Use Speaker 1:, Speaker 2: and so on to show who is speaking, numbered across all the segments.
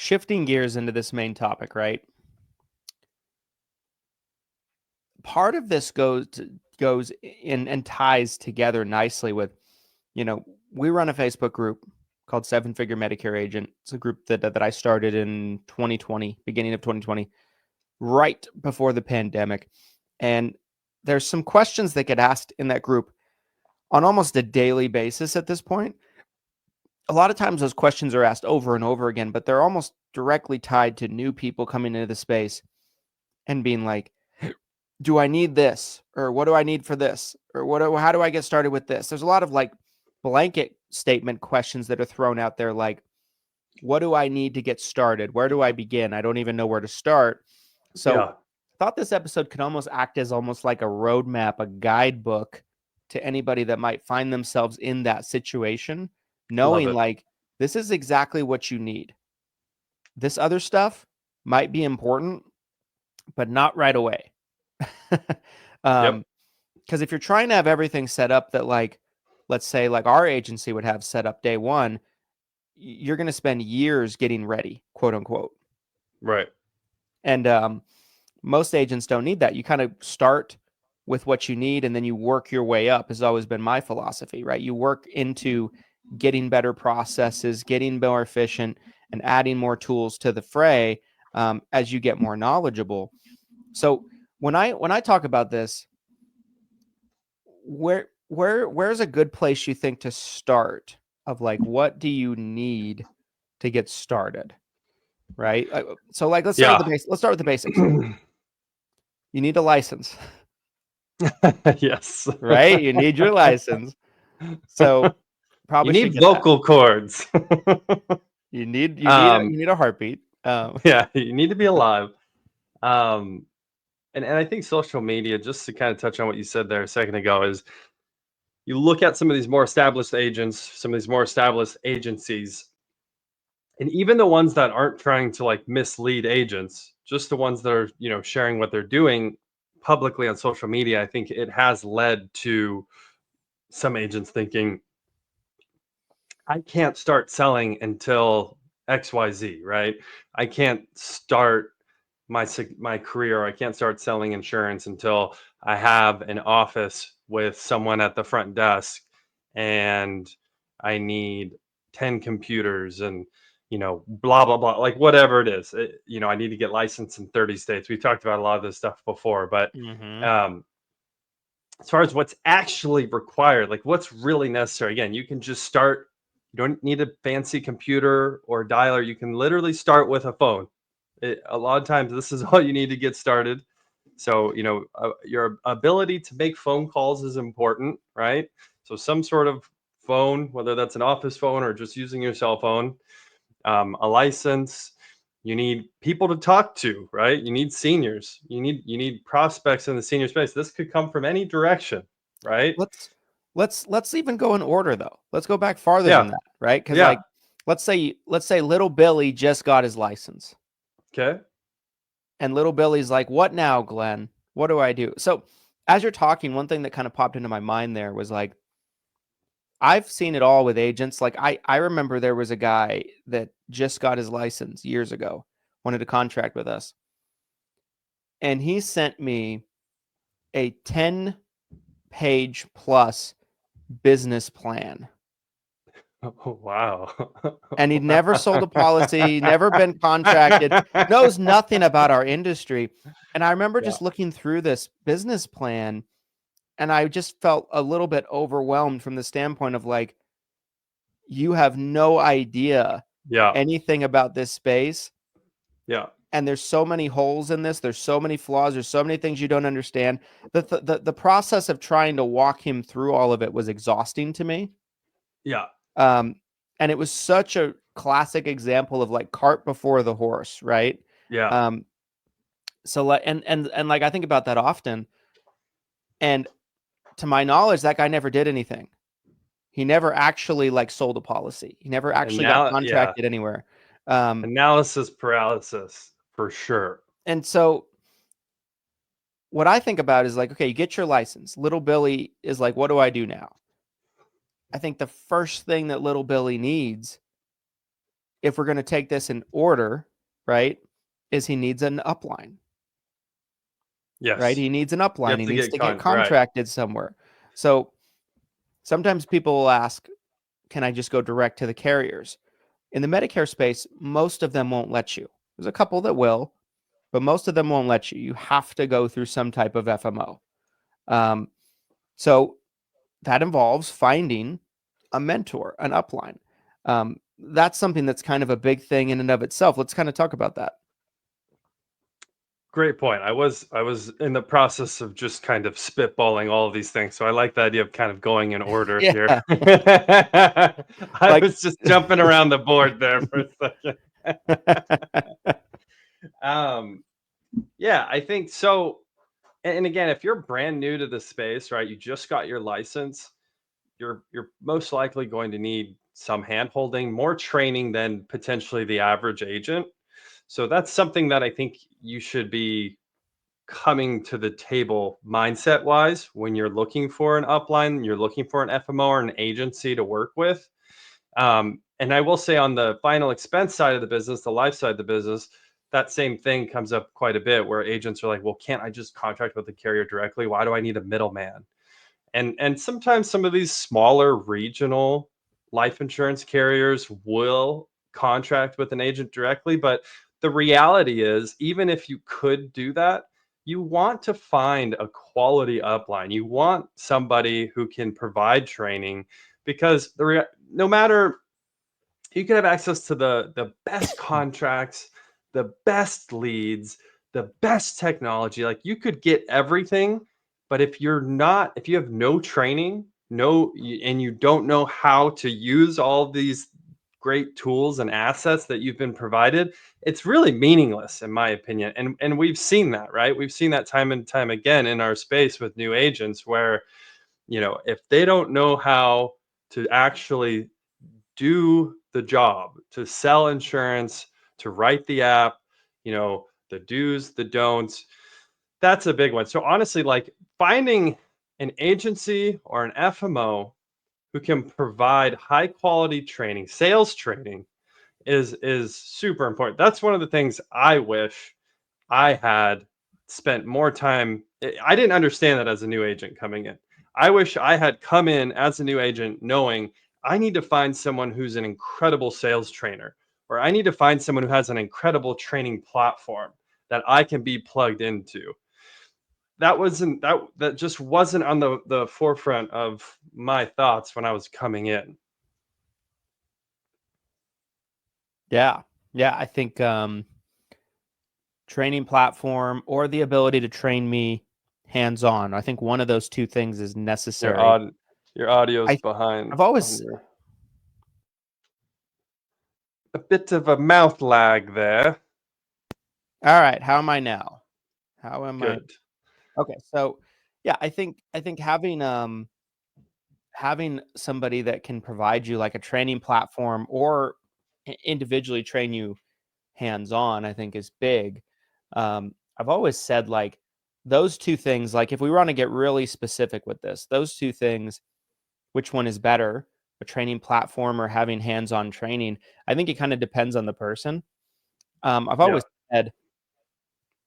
Speaker 1: shifting gears into this main topic, right? Part of this goes in and ties together nicely with, we run a Facebook group called Seven Figure Medicare Agent. It's a group that I started in 2020, beginning of 2020, right before the pandemic. And there's some questions that get asked in that group on almost a daily basis at this point. A lot of times those questions are asked over and over again, but they're almost directly tied to new people coming into the space and being like, do I need this? Or what do I need for this? Or how do I get started with this? There's a lot of like blanket statement questions that are thrown out there. Like, what do I need to get started? Where do I begin? I don't even know where to start. So I thought this episode could almost act as almost like a roadmap, a guidebook to anybody that might find themselves in that situation, knowing like, this is exactly what you need. This other stuff might be important, but not right away. Because if you're trying to have everything set up that, like, let's say like our agency would have set up day one, you're going to spend years getting ready, quote unquote.
Speaker 2: Right.
Speaker 1: And most agents don't need that. You kind of start with what you need and then you work your way up, has always been my philosophy, right? You work into getting better processes, getting more efficient, and adding more tools to the fray as you get more knowledgeable. So when I talk about this, where's a good place you think to start of like, what do you need to get started? Right. So like, let's start with the basics. You need a license.
Speaker 2: Yes.
Speaker 1: Right. You need your license. So probably
Speaker 2: you need vocal cords.
Speaker 1: You need a heartbeat.
Speaker 2: Yeah, you need to be alive. And I think social media, just to kind of touch on what you said there a second ago, is you look at some of these more established agents, some of these more established agencies, and even the ones that aren't trying to like mislead agents, just the ones that are, sharing what they're doing publicly on social media. I think it has led to some agents thinking, I can't start selling until XYZ, right? I can't start my career. I can't start selling insurance until I have an office with someone at the front desk and I need 10 computers and, blah, blah, blah, like whatever it is. I need to get licensed in 30 states. We've talked about a lot of this stuff before, but as far as what's actually required, like what's really necessary, again, you can just start. You don't need a fancy computer or dialer. You can literally start with a phone. A lot of times, this is all you need to get started. So, your ability to make phone calls is important, right? So some sort of phone, whether that's an office phone or just using your cell phone, a license. You need people to talk to, right? You need seniors. You need prospects in the senior space. This could come from any direction, right?
Speaker 1: Let's even go in order though. Let's go back farther than that, right? Because like, let's say little Billy just got his license.
Speaker 2: Okay.
Speaker 1: And little Billy's like, what now, Glenn? What do I do? So as you're talking, one thing that kind of popped into my mind there was like, I've seen it all with agents. Like I remember there was a guy that just got his license years ago, wanted to contract with us. And he sent me a 10-page plus business plan.
Speaker 2: Oh, wow.
Speaker 1: And he'd never sold a policy, never been contracted, knows nothing about our industry. And I remember just looking through this business plan and I just felt a little bit overwhelmed from the standpoint of like, you have no idea anything about this space.
Speaker 2: Yeah.
Speaker 1: And there's so many holes in this. There's so many flaws. There's so many things you don't understand. The process of trying to walk him through all of it was exhausting to me.
Speaker 2: Yeah.
Speaker 1: And it was such a classic example of like cart before the horse, right?
Speaker 2: Yeah.
Speaker 1: So like, and like, I think about that often. And to my knowledge, that guy never did anything. He never actually like sold a policy. He never actually got contracted anywhere.
Speaker 2: Analysis paralysis for sure.
Speaker 1: And so what I think about is like, okay, you get your license. Little Billy is like, what do I do now? I think the first thing that little Billy needs if we're going to take this in order, right, is he needs an upline, right?
Speaker 2: Yes.
Speaker 1: He needs an
Speaker 2: You
Speaker 1: upline.
Speaker 2: have
Speaker 1: He
Speaker 2: to
Speaker 1: needs
Speaker 2: get
Speaker 1: to get
Speaker 2: right.
Speaker 1: contracted somewhere. So sometimes people will ask, can I just go direct to the carriers? In the Medicare space, most of them won't let you. There's a couple that will, but most of them won't let you. You have to go through some type of FMO. So that involves finding a mentor, an upline. That's something that's kind of a big thing in and of itself. Let's kind of talk about that.
Speaker 2: Great point. I was in the process of just kind of spitballing all of these things. So I like the idea of kind of going in order here.
Speaker 1: Yeah.
Speaker 2: I
Speaker 1: Like,
Speaker 2: was just jumping around the board there for a second. Yeah, I think so. And again, if you're brand new to the space, right, you just got your license, you're most likely going to need some hand holding, more training than potentially the average agent. So that's something that I think you should be coming to the table mindset wise when you're looking for an upline, you're looking for an FMO or an agency to work with. And I will say on the final expense side of the business, the life side of the business, that same thing comes up quite a bit where agents are like, well, can't I just contract with the carrier directly? Why do I need a middleman? And sometimes some of these smaller regional life insurance carriers will contract with an agent directly, but the reality is even if you could do that, you want to find a quality upline. You want somebody who can provide training because no matter, you can have access to the best contracts, the best leads, the best technology. Like you could get everything, but if you have no training, and you don't know how to use all these great tools and assets that you've been provided, it's really meaningless in my opinion. And we've seen that, right? We've seen that time and time again in our space with new agents where, if they don't know how to actually do the job, to sell insurance, to write the app, the do's, the don'ts. That's a big one. So honestly, like finding an agency or an FMO who can provide high quality training, sales training is super important. That's one of the things I wish I had spent more time. I didn't understand that as a new agent coming in. I wish I had come in as a new agent knowing I need to find someone who's an incredible sales trainer, or I need to find someone who has an incredible training platform that I can be plugged into. That just wasn't on the forefront of my thoughts when I was coming in.
Speaker 1: yeah. Yeah. I think training platform or the ability to train me hands on. I think one of those two things is
Speaker 2: Your
Speaker 1: necessary.
Speaker 2: aud your audio's
Speaker 1: I,
Speaker 2: behind
Speaker 1: I've
Speaker 2: on
Speaker 1: always,
Speaker 2: your a bit of a mouth lag there.
Speaker 1: all right. How am I now? How am I?
Speaker 2: Good.
Speaker 1: Okay. So yeah, I think having somebody that can provide you like a training platform or individually train you hands on, I think is big. I've always said like those two things, like if we want to get really specific with this, those two things, which one is better, a training platform or having hands on training? I think it kind of depends on the person. I've
Speaker 2: Yeah,
Speaker 1: always said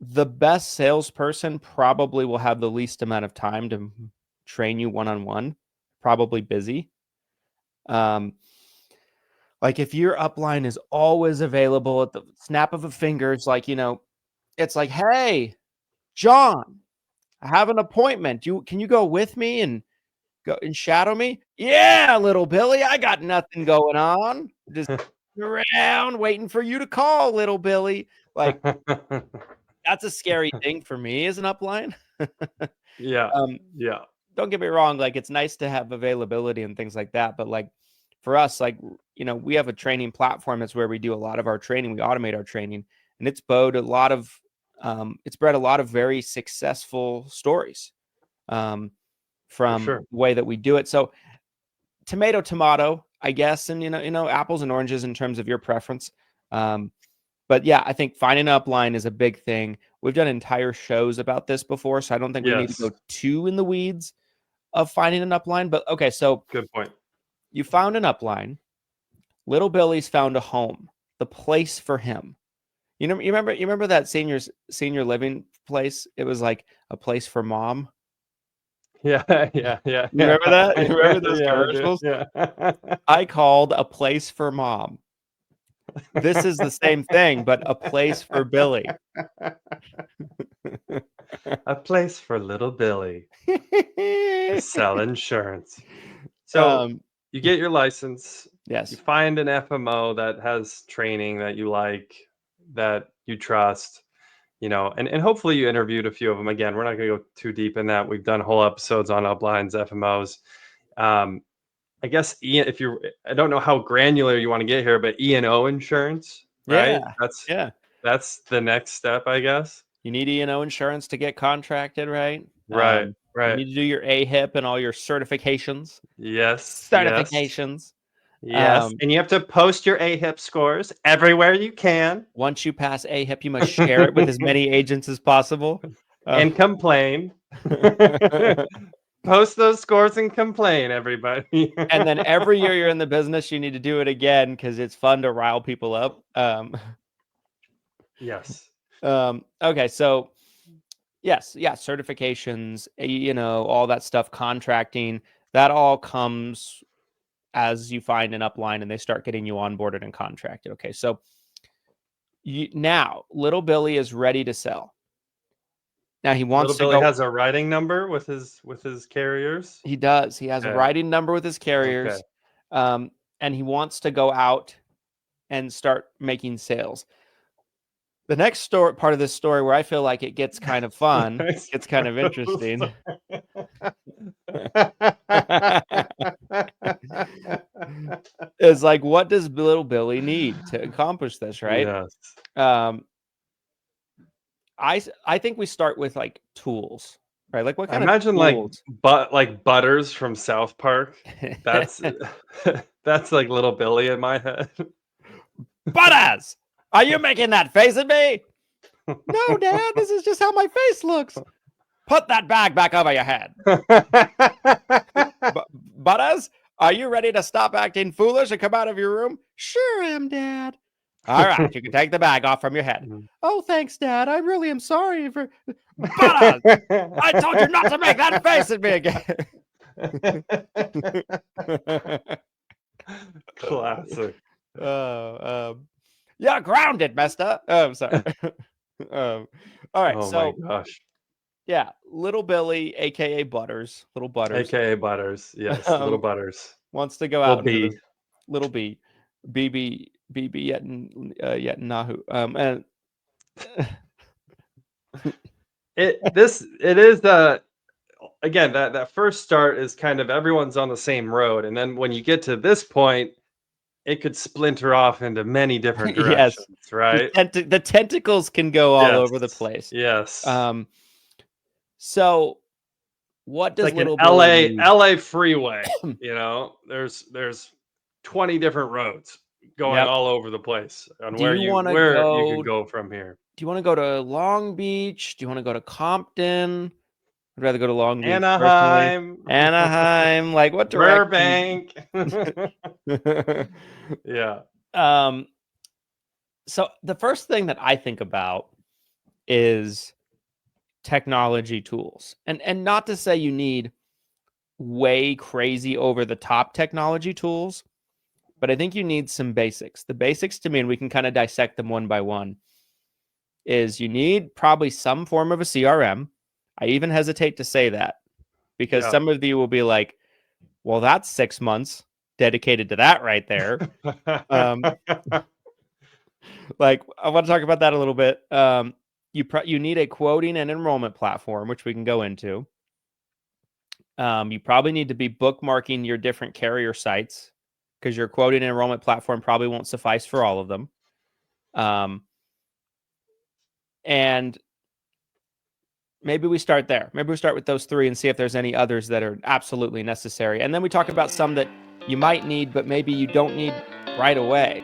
Speaker 1: the best salesperson probably will have the least amount of time to train you one on one, probably busy. Um, like if your upline is always available at the snap of a finger, it's like, it's like, hey, John, I have an appointment. Can you go with me and go and shadow me? Yeah, little Billy, I got nothing going on. Just around waiting for you to call, little Billy. Like that's a scary thing for me as an upline.
Speaker 2: yeah,
Speaker 1: um,
Speaker 2: yeah,
Speaker 1: don't get me wrong, like it's nice to have availability and things like that, but like for us, like we have a training platform. That's where we do a lot of our training. We automate our training, and it's bred a lot of very successful stories
Speaker 2: for
Speaker 1: from
Speaker 2: sure.
Speaker 1: the way that we do it. So tomato, I guess, and apples and oranges in terms of your preference. But yeah, I think finding an upline is a big thing. We've done entire shows about this before, so I don't think we need to
Speaker 2: Yes,
Speaker 1: go too in the weeds of finding an upline. But okay, so
Speaker 2: good point.
Speaker 1: you found an upline. Little Billy's found a home. the place for him. You remember that senior living place? It was like a place for mom.
Speaker 2: Yeah.
Speaker 1: You remember that? You remember those
Speaker 2: Yeah, I do.
Speaker 1: commercials?
Speaker 2: Yeah.
Speaker 1: I called a place for mom. This is the same thing, but a place for Billy.
Speaker 2: A place for little Billy to sell insurance. So you get your license. You
Speaker 1: Yes.
Speaker 2: find an FMO that has training that you like, that you trust, and hopefully you interviewed a few of them. Again, we're not going to go too deep in that. We've done whole episodes on uplines, FMOs. I guess I don't know how granular you want to get here, but E&O insurance, right?
Speaker 1: Yeah.
Speaker 2: That's the next step, I guess.
Speaker 1: You need E&O insurance to get contracted, right?
Speaker 2: Right.
Speaker 1: You need to do your AHIP and all your certifications.
Speaker 2: Yes.
Speaker 1: Certifications.
Speaker 2: Yes. And you have to post your AHIP scores everywhere you can.
Speaker 1: Once you pass AHIP, you must share it with as many agents as possible.
Speaker 2: And complain. Post those scores and complain, everybody.
Speaker 1: And then every year you're in the business, you need to do it again because it's fun to rile people up.
Speaker 2: Yes.
Speaker 1: Okay, so yes, certifications, all that stuff, contracting, that all comes as you find an upline and they start getting you onboarded and contracted. Okay, so now little Billy is ready to sell. Now he wants
Speaker 2: Little Billy has a writing number with his carriers.
Speaker 1: He does. He has a writing number with his carriers, and he wants to go out and start making sales. The next part of this story where I feel like it gets kind of fun, it's kind of interesting. Is like, what does little Billy need to accomplish this, right?
Speaker 2: Yes.
Speaker 1: I think we start with like tools, right? Like what kind
Speaker 2: of tools? like Butters from South Park. That's that's like little Billy in my head.
Speaker 1: Butters, are you making that face at me? No, Dad, this is just how my face looks. Put that bag back over your head. Butters, are you ready to stop acting foolish and come out of your room? Sure am, Dad. All right, you can take the bag off from your head. Oh, thanks, Dad. I really am sorry for... Butters, I told you not to make that face at me again.
Speaker 2: Classic.
Speaker 1: You're grounded, mister. Oh, I'm sorry. All right,
Speaker 2: my gosh.
Speaker 1: Yeah, little Billy, aka Butters, little Butters,
Speaker 2: aka Butters. Yes, little Butters
Speaker 1: wants to go out. Little B, BB Netanyahu. And
Speaker 2: it is again that first start is kind of everyone's on the same road, and then when you get to this point, it could splinter off into many different directions. Yes. Right?
Speaker 1: The tentacles can go all over the place.
Speaker 2: Yes.
Speaker 1: So what does
Speaker 2: like
Speaker 1: little
Speaker 2: an LA freeway? There's 20 different roads going all over the place on where you could go from here.
Speaker 1: Do you want to go to Long Beach? Do you want to go to Compton? I'd rather go to Long Beach.
Speaker 2: Anaheim.
Speaker 1: Like what direction?
Speaker 2: Burbank. Yeah.
Speaker 1: So the first thing that I think about is technology tools. And not to say you need way crazy over the top technology tools, but I think you need some basics. The basics to me, and we can kind of dissect them one by one, is you need probably some form of a CRM. I even hesitate to say that because some of you will be like, well, that's 6 months dedicated to that right there. Like, I want to talk about that a little bit. You need a quoting and enrollment platform, which we can go into. You probably need to be bookmarking your different carrier sites because your quoting and enrollment platform probably won't suffice for all of them. And maybe we start there. Maybe we start with those three and see if there's any others that are absolutely necessary. And then we talk about some that you might need, but maybe you don't need right away.